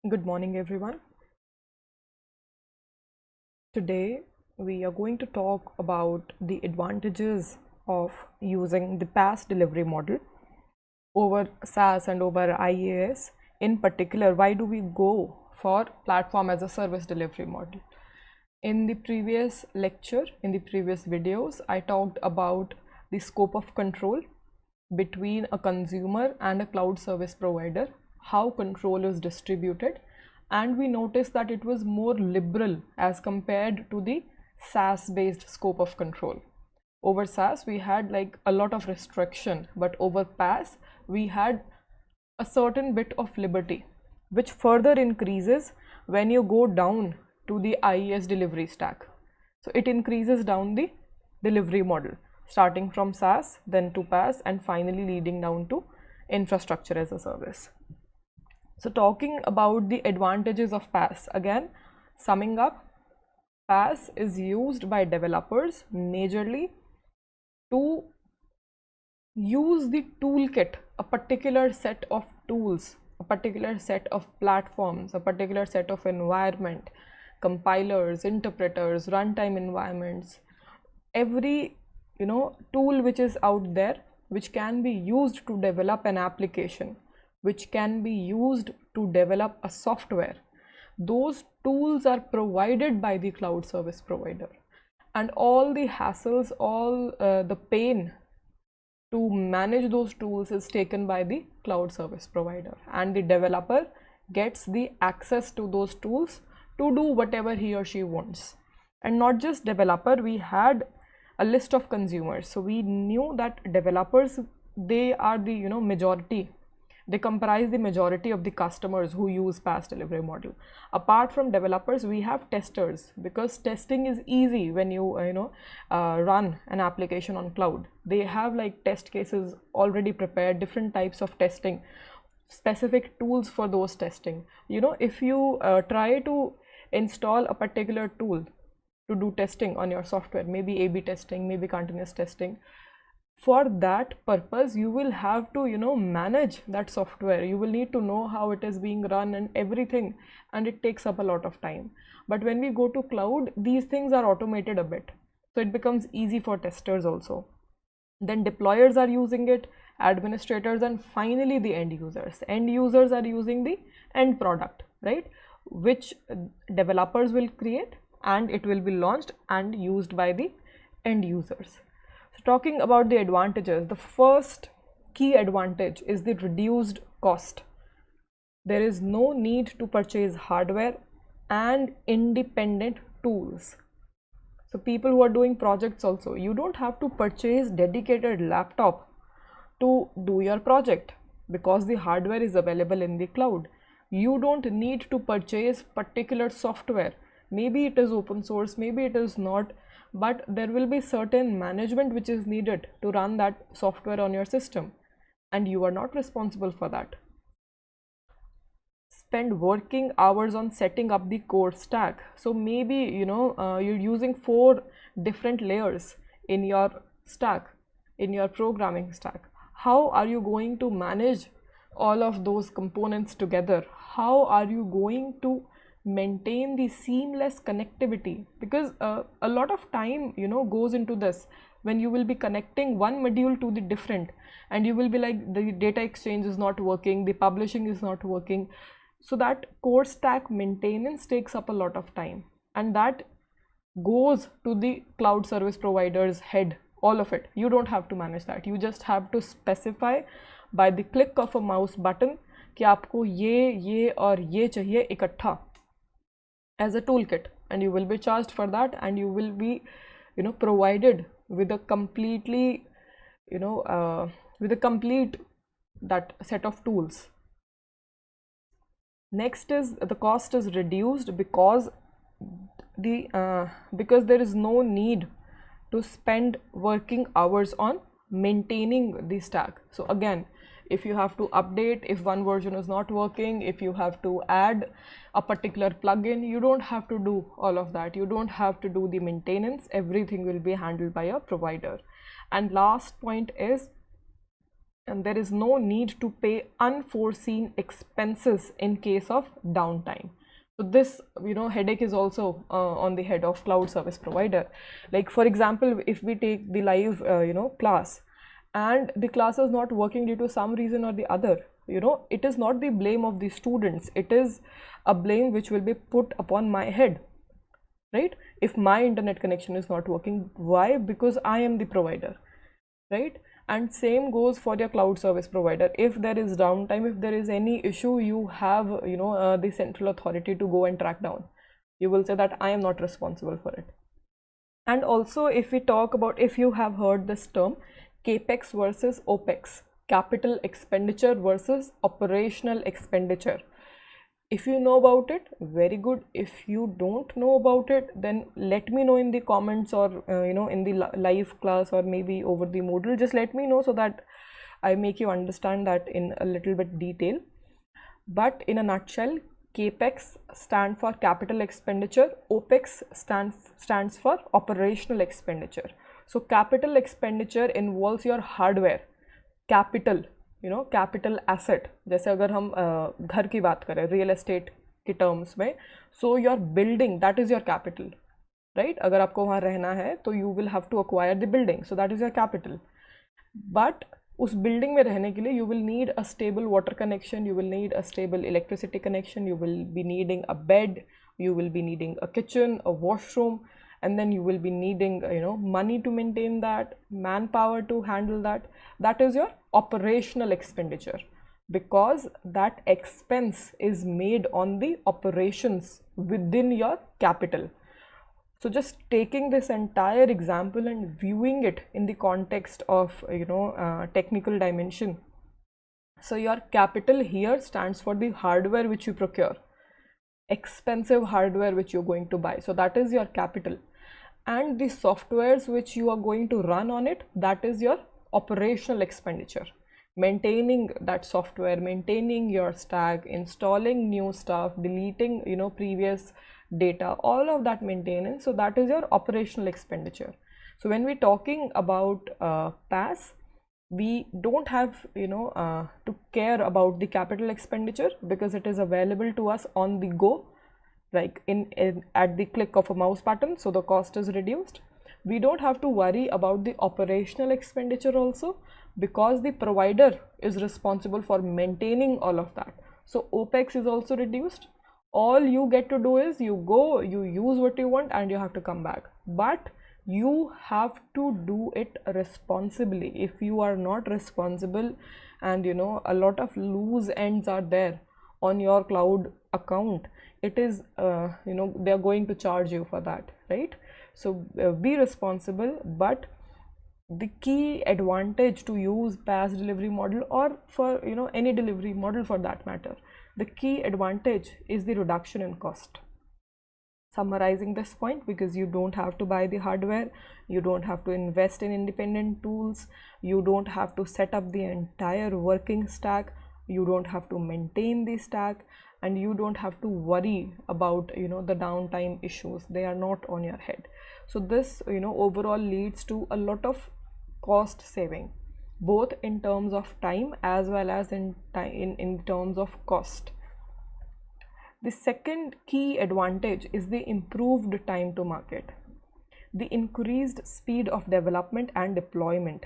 Good morning, everyone. Today, we are going to talk about the advantages of using the PaaS delivery model over SaaS and over IaaS. In particular, why do we go for platform as a service delivery model? In the previous lecture, in the previous videos, I talked about the scope of control between a consumer and a cloud service provider, how control is distributed, and we noticed that it was more liberal as compared to the SaaS based scope of control. Over SaaS we had like a lot of restriction, but over PaaS we had a certain bit of liberty, which further increases when you go down to the IaaS delivery stack. So it increases down the delivery model, starting from SaaS, then to PaaS, and finally leading down to infrastructure as a service. So talking about the advantages of PaaS, again, summing up, PaaS is used by developers majorly to use the toolkit, a particular set of tools, a particular set of platforms, a particular set of environment, compilers, interpreters, runtime environments, every tool which is out there which can be used to develop an application, which can be used to develop a software. Those tools are provided by the cloud service provider, and all the hassles, all the pain to manage those tools is taken by the cloud service provider, and the developer gets the access to those tools to do whatever he or she wants. And not just developer, we had a list of consumers, so we knew that developers, they are the majority, they comprise the majority of the customers who use PaaS delivery model. Apart from developers, we have testers, because testing is easy when you run an application on cloud. They have like test cases already prepared, different types of testing, specific tools for those testing. If you try to install a particular tool to do testing on your software, maybe A/B testing, maybe continuous testing, for that purpose you will have to manage that software. You will need to know how it is being run and everything, and it takes up a lot of time. But when we go to cloud, these things are automated a bit, so it becomes easy for testers also. Then deployers are using it, administrators, and finally the end users. End users are using the end product, right, which developers will create, and it will be launched and used by the end users. So talking about the advantages, the first key advantage is the reduced cost. There is no need to purchase hardware and independent tools. So people who are doing projects also, you don't have to purchase dedicated laptop to do your project, because the hardware is available in the cloud. You don't need to purchase particular software. Maybe it is open source, maybe it is not, but there will be certain management which is needed to run that software on your system, and you are not responsible for that. Spend working hours on setting up the core stack. So maybe you're using 4 different layers in your stack, in your programming stack. How are you going to manage all of those components together? How are you going to maintain the seamless connectivity? Because a lot of time goes into this, when you will be connecting one module to the different, and you will be like, the data exchange is not working, the publishing is not working. So that core stack maintenance takes up a lot of time, and that goes to the cloud service provider's head, all of it. You don't have to manage that. You just have to specify by the click of a mouse button कि आपको ये और ये चाहिए इकट्ठा as a toolkit, and you will be charged for that, and you will be provided with a completely with a complete that set of tools. Next is the cost is reduced because there is no need to spend working hours on maintaining the stack. So again, if you have to update, if one version is not working, if you have to add a particular plugin, you don't have to do all of that. You don't have to do the maintenance. Everything will be handled by a provider. And last point is and there is no need to pay unforeseen expenses in case of downtime. So this, headache is also on the head of cloud service provider. Like for example, if we take the live class, and the class is not working due to some reason or the other, it is not the blame of the students, it is a blame which will be put upon my head, right? If my internet connection is not working, why? Because I am the provider, right? And same goes for your cloud service provider. If there is downtime, if there is any issue, you have the central authority to go and track down. You will say that I am not responsible for it. And also, if we talk about, if you have heard this term, capex versus opex, capital expenditure versus operational expenditure. If you know about it, very good. If you don't know about it, then let me know in the comments, or in the live class, or maybe over the Moodle. Just let me know so that I make you understand that in a little bit detail. But in a nutshell, capex stands for capital expenditure, opex stands for operational expenditure. So capital expenditure involves your hardware, capital, capital asset. जैसे अगर हम घर की बात करें real estate के terms में, so your building that is your capital, right? अगर आपको वहाँ रहना है तो you will have to acquire the building, so that is your capital. But उस बिल्डिंग में रहने के लिए you will need a stable water connection, you will need a stable electricity connection, you will be needing a bed, you will be needing a kitchen, a washroom, and then you will be needing money to maintain that, manpower to handle that. That is your operational expenditure, because that expense is made on the operations within your capital. So just taking this entire example and viewing it in the context of technical dimension. So your capital here stands for the hardware which you procure, expensive hardware which you're going to buy, so that is your capital. And the softwares which you are going to run on it, that is your operational expenditure. Maintaining that software, maintaining your stack, installing new stuff, deleting previous data, all of that maintenance, so that is your operational expenditure. So when we're talking about PaaS, we don't have to care about the capital expenditure, because it is available to us on the go, like in at the click of a mouse button, so the cost is reduced. We don't have to worry about the operational expenditure also, because the provider is responsible for maintaining all of that. So opex is also reduced. All you get to do is you go, you use what you want, and you have to come back. But you have to do it responsibly. If you are not responsible, and a lot of loose ends are there on your cloud account, it is they are going to charge you for that, right? So be responsible. But the key advantage to use PaaS delivery model, or for any delivery model for that matter, the key advantage is the reduction in cost. Summarizing this point, because you don't have to buy the hardware, you don't have to invest in independent tools, you don't have to set up the entire working stack, you don't have to maintain the stack, and you don't have to worry about the downtime issues. They are not on your head. So this overall leads to a lot of cost saving, both in terms of time as well as in terms of cost. The second key advantage is the improved time to market, the increased speed of development and deployment.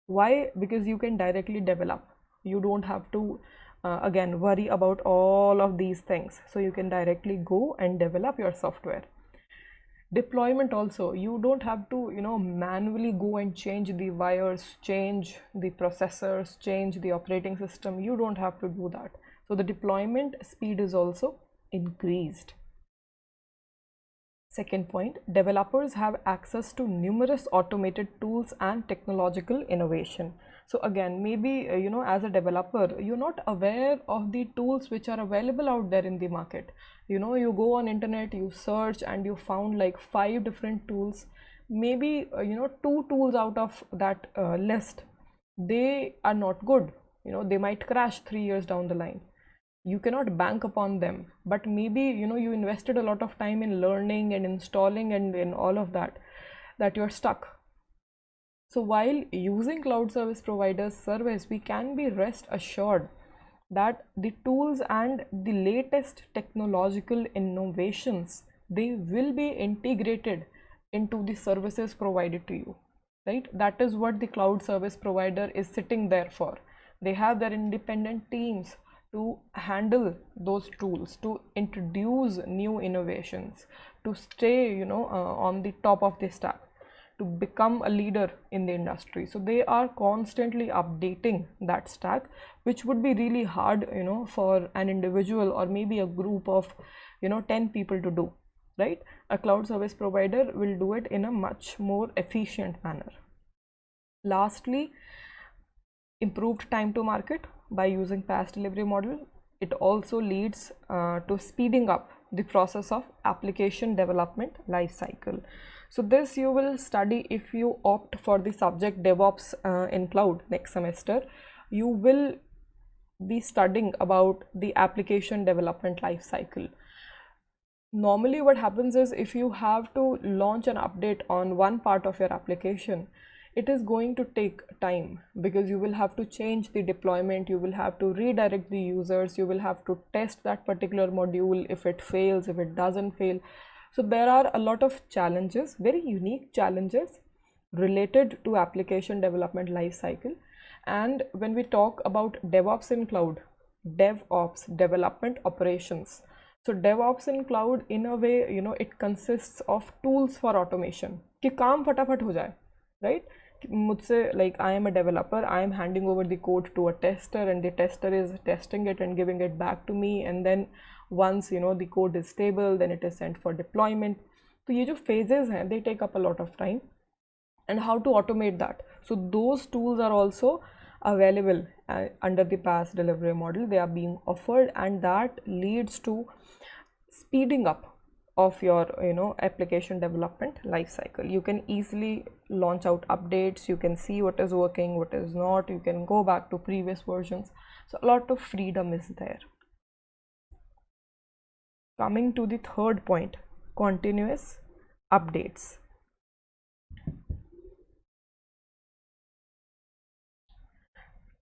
Why? Because you can directly develop. You don't have to again worry about all of these things. So you can directly go and develop your software. Deployment also, you don't have to manually go and change the wires, change the processors, change the operating system. You don't have to do that. So the deployment speed is also increased. Second point, developers have access to numerous automated tools and technological innovation. So again, maybe as a developer, you're not aware of the tools which are available out there in the market. You go on internet, you search, and you found like 5 different tools. Maybe 2 tools out of that list, they are not good. They might crash 3 years down the line. You cannot bank upon them, but maybe you invested a lot of time in learning and installing and in all of that you're stuck. So while using cloud service providers service, we can be rest assured that the tools and the latest technological innovations, they will be integrated into the services provided to you, right? That is what the cloud service provider is sitting there for. They have their independent teams to handle those tools, to introduce new innovations, to stay, on the top of the stack, to become a leader in the industry. So they are constantly updating that stack, which would be really hard, for an individual or maybe a group of 10 people to do, right? A cloud service provider will do it in a much more efficient manner. Lastly, improved time to market by using PaaS delivery model. It also leads to speeding up the process of application development life cycle. So this you will study if you opt for the subject DevOps in cloud next semester. You will be studying about the application development life cycle. Normally what happens is, if you have to launch an update on one part of your application, it is going to take time, because you will have to change the deployment, you will have to redirect the users, you will have to test that particular module if it fails, if it doesn't fail. So there are a lot of challenges, very unique challenges related to application development lifecycle. And when we talk about DevOps in cloud, DevOps, development operations. So DevOps in cloud, in a way, it consists of tools for automation कि काम फटाफट हो जाए, right? मुझसे, like, I am a developer, I am handing over the code to a tester, and the tester is testing it and giving it back to me, and then once the code is stable, then it is sent for deployment. So ये जो phases हैं, they take up a lot of time, and how to automate that. So those tools are also available under the PaaS delivery model. They are being offered, and that leads to speeding up of your application development life cycle. You can easily launch out updates, you can see what is working, what is not, you can go back to previous versions. So a lot of freedom is there. Coming to the third point, continuous updates.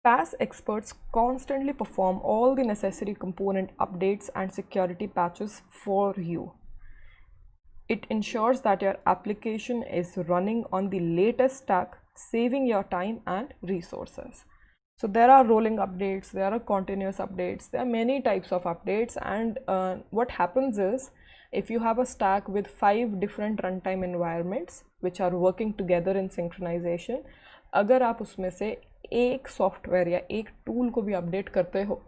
PaaS experts constantly perform all the necessary component updates and security patches for you. It ensures that your application is running on the latest stack, saving your time and resources. So there are rolling updates, there are continuous updates, there are many types of updates, and what happens is, if you have a stack with 5 different runtime environments which are working together in synchronization, अगर आप उसमें से एक software या एक tool को भी update करते हो,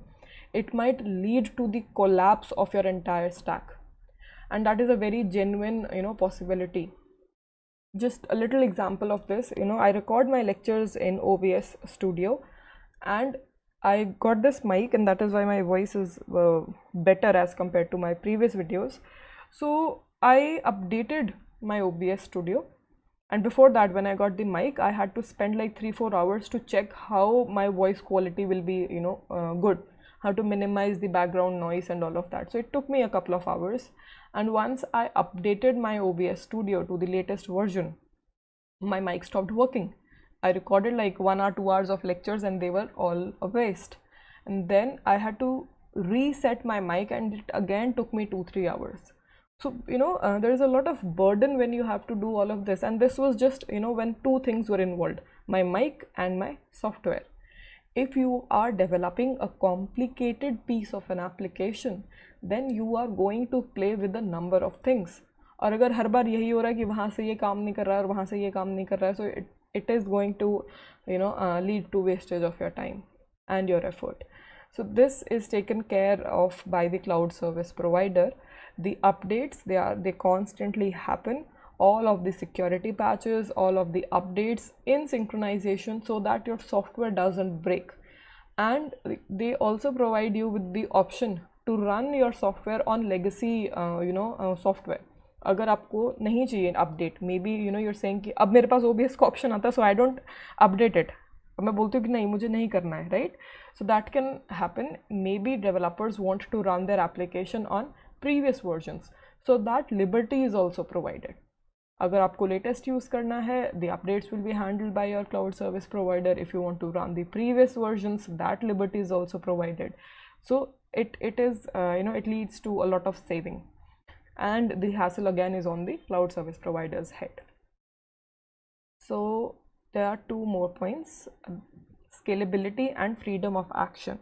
it might lead to the collapse of your entire stack, and that is a very genuine possibility. Just a little example of this, I record my lectures in OBS Studio, and I got this mic, and that is why my voice is better as compared to my previous videos. So I updated my OBS Studio, and before that, when I got the mic, I had to spend like 3-4 hours to check how my voice quality will be good, how to minimize the background noise and all of that. So it took me a couple of hours, and once I updated my OBS Studio to the latest version, my mic stopped working. I recorded like 1 or 2 hours of lectures, and they were all a waste. And then I had to reset my mic, and it again took me 2-3 hours. So there is a lot of burden when you have to do all of this, and this was just when 2 things were involved, my mic and my software. If you are developing a complicated piece of an application, then you are going to play with a number of things. और अगर हर बार यही हो रहा है कि वहाँ से ये काम नहीं कर रहा है और वहाँ से ये काम नहीं कर रहा है, so it is going to lead to wastage of your time and your effort. So this is taken care of by the cloud service provider. The updates, they constantly happen, all of the security patches, all of the updates in synchronization, so that your software doesn't break. And they also provide you with the option to run your software on legacy software. अगर आपको नहीं चाहिए update, may be you're saying कि अब मेरे पास OBS का option आता है, so I don't update it. अब मैं बोलती हूँ कि नहीं, मुझे नहीं करना है, right? So that can happen. Maybe developers want to run their application on previous versions, so that liberty is also provided. अगर आपको लेटेस्ट यूज़ करना है, the updates will be handled by your cloud service provider. If you want to run the previous versions, that liberty is also provided. So it is it leads to a lot of saving, and the hassle again is on the cloud service provider's head. So there are two more points: scalability and freedom of action.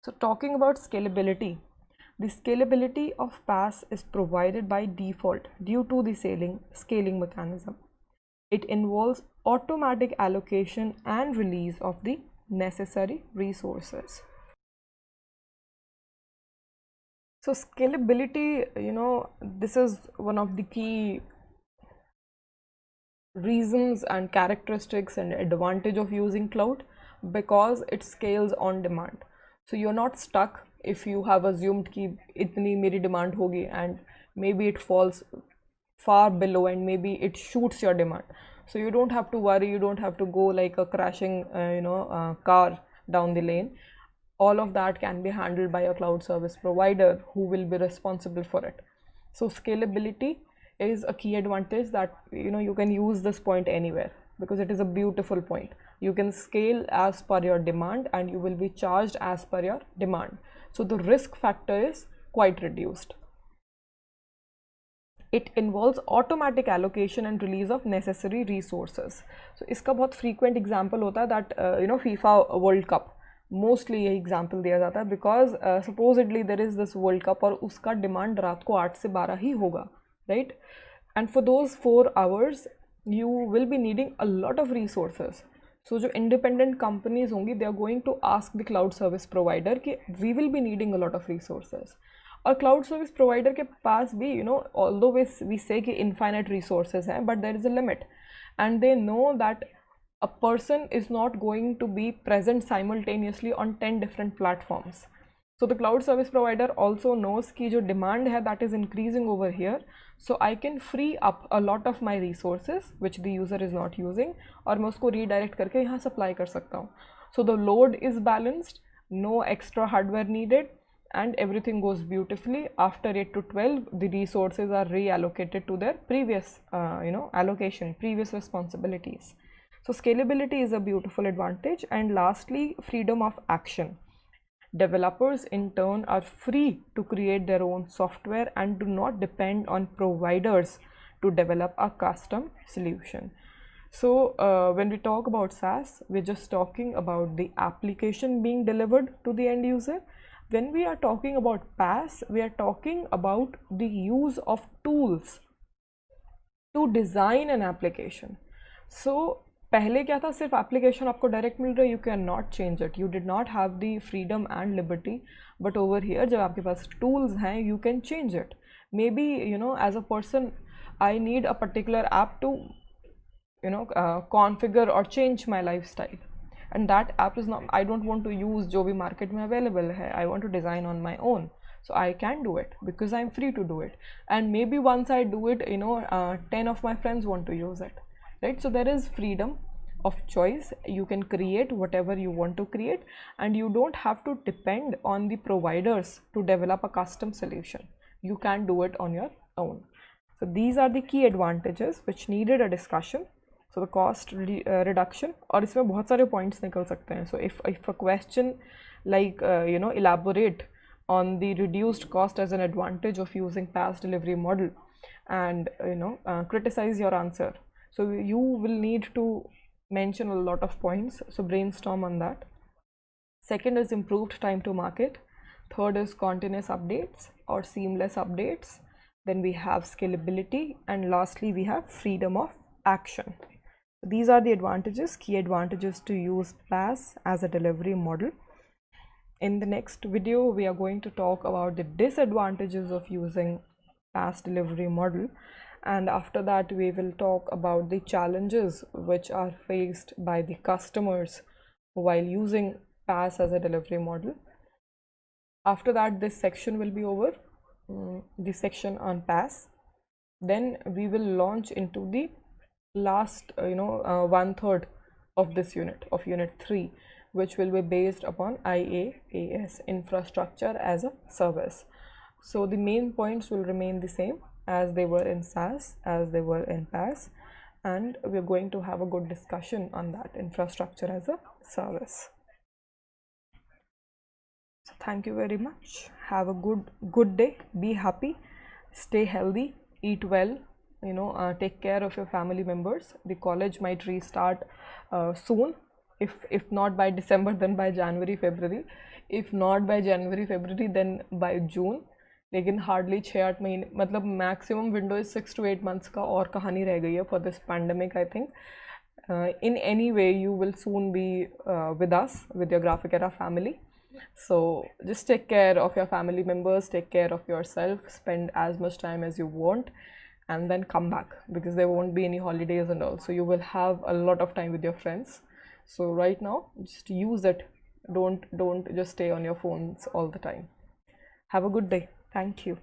So talking about scalability, the scalability of PaaS is provided by default due to the scaling mechanism. It involves automatic allocation and release of the necessary resources. So scalability, this is one of the key reasons and characteristics and advantage of using cloud, because it scales on demand. So you're not stuck if you have assumed कि इतनी मेरी demand होगी and maybe it falls far below and maybe it shoots your demand. So you don't have to worry, you don't have to go like a crashing car down the lane. All of that can be handled by a cloud service provider who will be responsible for it. So scalability is a key advantage that you can use this point anywhere, because it is a beautiful point. You can scale as per your demand and you will be charged as per your demand. So the risk factor is quite reduced. It involves automatic allocation and release of necessary resources. So इसका बहुत frequent example होता है that FIFA World Cup, mostly ये example दिया जाता है because supposedly there is this World Cup और उसका demand रात को 8 से 12 ही होगा, right? And for those 4 hours you will be needing a lot of resources. So जो independent companies होंगी, they are going to ask the cloud service provider कि we will be needing a lot of resources. और cloud service provider के पास भी although we say कि infinite resources हैं, but there is a limit, and they know that a person is not going to be present simultaneously on 10 different platforms. So the cloud service provider also knows कि जो demand है that is increasing over here, so I can free up a lot of my resources which the user is not using, और मैं उसको redirect करके यहाँ supply कर सकता हूँ. So the load is balanced, no extra hardware needed, and everything goes beautifully. After 8 to 12, the resources are reallocated to their previous allocation, previous responsibilities. So scalability is a beautiful advantage. And lastly, freedom of action. Developers in turn are free to create their own software and do not depend on providers to develop a custom solution. So when we talk about SaaS, we're just talking about the application being delivered to the end user. When we are talking about PaaS, we are talking about the use of tools to design an application. So पहले क्या था, सिर्फ application आपको direct मिल रहा है, you cannot change it, you did not have the freedom and liberty. But over here जब आपके पास tools हैं, you can change it. Maybe as a person I need a particular app to configure or change my lifestyle, and that app is not, I don't want to use जो भी market में available है, I want to design on my own. So I can do it because I'm free to do it, and maybe once I do it 10 of my friends want to use it, right? So there is freedom of choice. You can create whatever you want to create, and you don't have to depend on the providers to develop a custom solution. You can do it on your own. So these are the key advantages which needed a discussion. So the cost reduction, और इसमें बहुत सारे points निकल सकते हैं. So if a question like elaborate on the reduced cost as an advantage of using PaaS delivery model, and criticize your answer, so you will need to mention a lot of points. So brainstorm on that. Second is improved time to market. Third is continuous updates or seamless updates. Then we have scalability, and lastly we have freedom of action. These are the advantages, key advantages to use PaaS as a delivery model. In the next video, we are going to talk about the disadvantages of using PaaS delivery model, and after that we will talk about the challenges which are faced by the customers while using PaaS as a delivery model. After that, this section will be over, this section on PaaS. Then we will launch into the last 1/3 of this unit, of unit 3, which will be based upon IaaS, infrastructure as a service. So the main points will remain the same. as they were in SAS, as they were in PaaS, and we're going to have a good discussion on that, infrastructure as a service. So thank you very much. Have a good day. Be happy, stay healthy, eat well. Take care of your family members. The college might restart soon. If not by December, then by January, February. If not by January, February, then by June. लेकिन hardly 6-8 महीने, मतलब maximum window is 6 to 8 months का, और कहानी रह गई है for this pandemic. I think in any way you will soon be with us, with your Graphicera family. So just take care of your family members, take care of yourself, spend as much time as you want, and then come back, because there won't be any holidays and all, so you will have a lot of time with your friends. So right now just use it. Don't just stay on your phones all the time. Have a good day. Thank you.